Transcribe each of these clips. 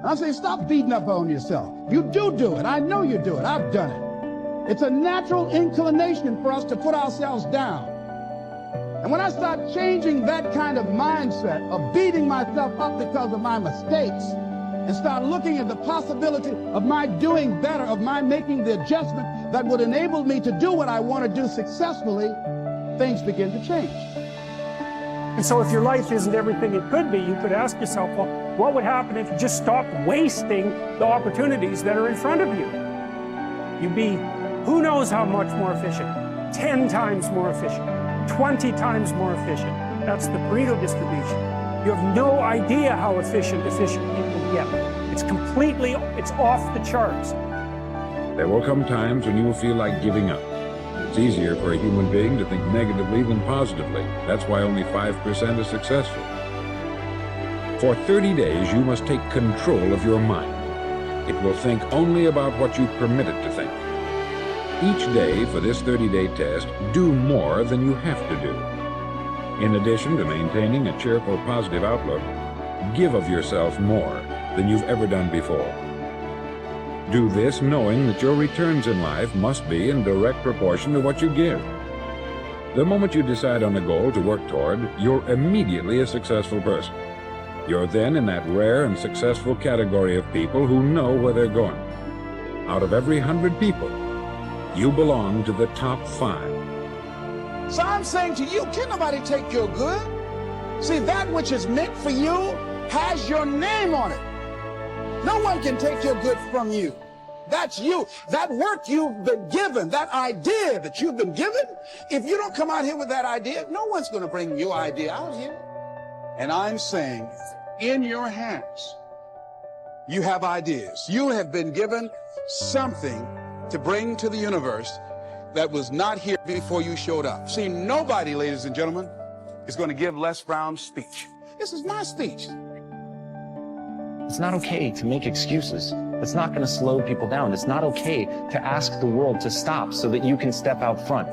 I'm saying stop beating up on yourself. You do it. I know you do it. I've done it. It's a natural inclination for us to put ourselves down. And when I start changing that kind of mindset of beating myself up because of my mistakes and start looking at the possibility of my doing better, of my making the adjustment that would enable me to do what I want to do successfully, things begin to change. And so if your life isn't everything it could be, you could ask yourself, well, what would happen if you just stopped wasting the opportunities that are in front of you? You'd be, who knows how much more efficient? 10 times more efficient, 20 times more efficient. That's the Pareto distribution. You have no idea how efficient you can get. It's off the charts. There will come times when you will feel like giving up. It's easier for a human being to think negatively than positively. That's why only 5% is successful. For 30 days, you must take control of your mind. It will think only about what you permit it to think. Each day for this 30-day test, do more than you have to do. In addition to maintaining a cheerful, positive outlook, give of yourself more than you've ever done before. Do this knowing that your returns in life must be in direct proportion to what you give. The moment you decide on a goal to work toward, you're immediately a successful person. You're then in that rare and successful category of people who know where they're going. Out of every 100 people, you belong to the top 5. So I'm saying to you, can't nobody take your good. See, that which is meant for you has your name on it. No one can take your good from you. That's you. That work you've been given, that idea that you've been given, if you don't come out here with that idea, no one's going to bring your idea out here. And I'm saying, in your hands, you have ideas. You have been given something to bring to the universe that was not here before you showed up. See, nobody, ladies and gentlemen, is going to give Les Brown's speech. This is my speech. It's not okay to make excuses. It's not going to slow people down. It's not okay to ask the world to stop so that you can step out front.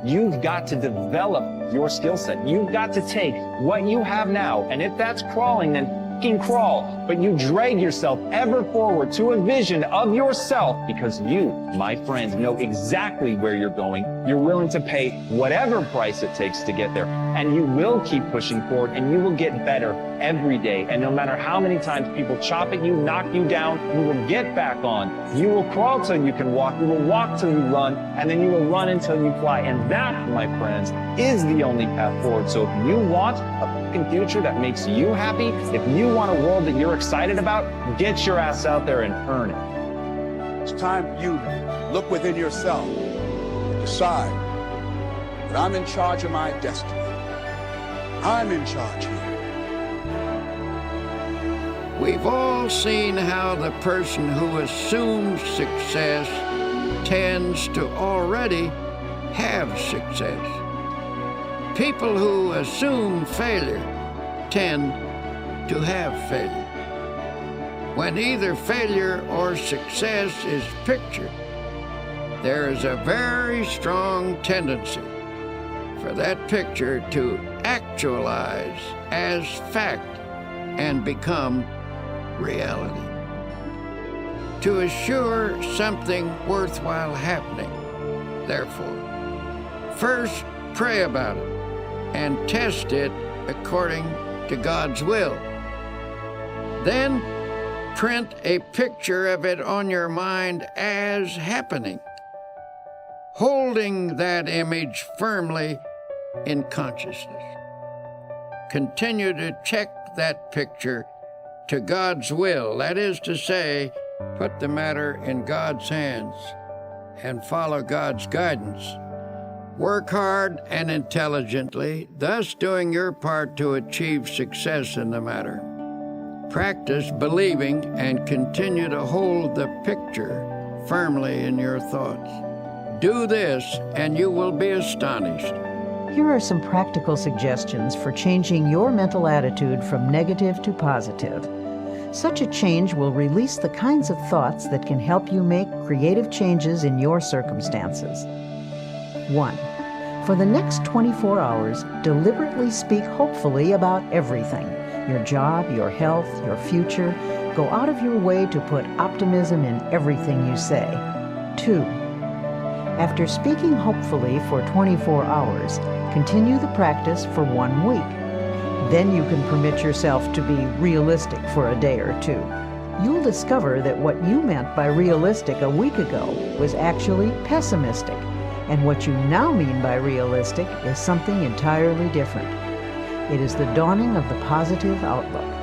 You've got to develop your skill set. You've got to take what you have now, and if that's crawling, then f***ing crawl, but you drag yourself ever forward to a vision of yourself because you, my friend, know exactly where you're going. You're willing to pay whatever price it takes to get there, and you will keep pushing forward, and you will get better every day. And no matter how many times people chop at you, knock you down, you will get back on. You will crawl till you can walk, you will walk till you run, and then you will run until you fly. And that, my friends, is the only path forward. So if you want a fucking future that makes you happy, if you want a world that you're excited about, get your ass out there and earn it. It's time for you to look within yourself and decide that I'm in charge of my destiny. I'm in charge here. We've all seen how the person who assumes success tends to already have success. People who assume failure tend to have failure. When either failure or success is pictured, there is a very strong tendency for that picture to actualize as fact and become reality. To assure something worthwhile happening, therefore, first pray about it and test it according to God's will. Then print a picture of it on your mind as happening, holding that image firmly in consciousness. Continue to check that picture to God's will, that is to say, put the matter in God's hands and follow God's guidance. Work hard and intelligently, thus doing your part to achieve success in the matter. Practice believing and continue to hold the picture firmly in your thoughts. Do this and you will be astonished. Here are some practical suggestions for changing your mental attitude from negative to positive. Such a change will release the kinds of thoughts that can help you make creative changes in your circumstances. 1. For the next 24 hours, deliberately speak hopefully about everything: your job, your health, your future. Go out of your way to put optimism in everything you say. 2. After speaking hopefully for 24 hours, continue the practice for 1 week. Then you can permit yourself to be realistic for a day or two. You'll discover that what you meant by realistic a week ago was actually pessimistic, and what you now mean by realistic is something entirely different. It is the dawning of the positive outlook.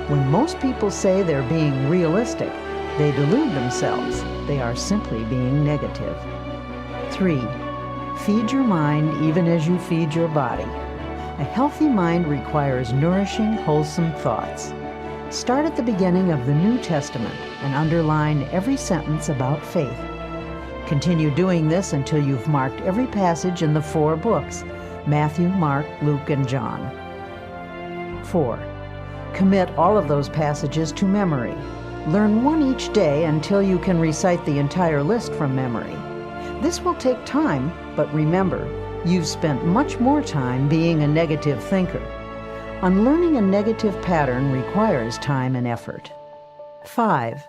When most people say they're being realistic, they delude themselves. They are simply being negative. 3. Feed your mind even as you feed your body. A healthy mind requires nourishing, wholesome thoughts. Start at the beginning of the New Testament and underline every sentence about faith. Continue doing this until you've marked every passage in the 4 books: Matthew, Mark, Luke, and John. 4. Commit all of those passages to memory. Learn one each day until you can recite the entire list from memory. This will take time, but remember, you've spent much more time being a negative thinker. Unlearning a negative pattern requires time and effort. 5.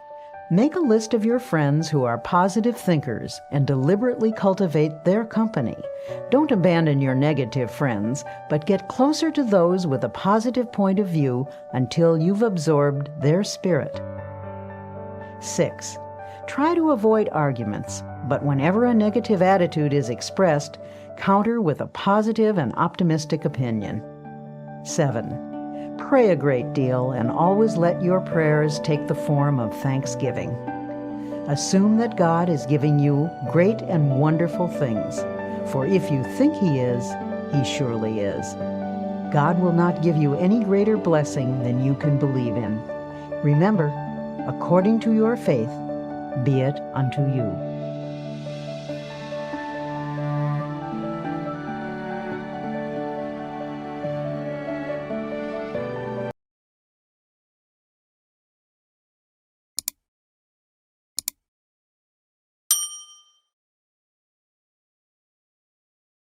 Make a list of your friends who are positive thinkers and deliberately cultivate their company. Don't abandon your negative friends, but get closer to those with a positive point of view until you've absorbed their spirit. 6. Try to avoid arguments, but whenever a negative attitude is expressed, counter with a positive and optimistic opinion. 7. Pray a great deal and always let your prayers take the form of thanksgiving. Assume that God is giving you great and wonderful things, for if you think He is, He surely is. God will not give you any greater blessing than you can believe in. Remember, according to your faith, be it unto you.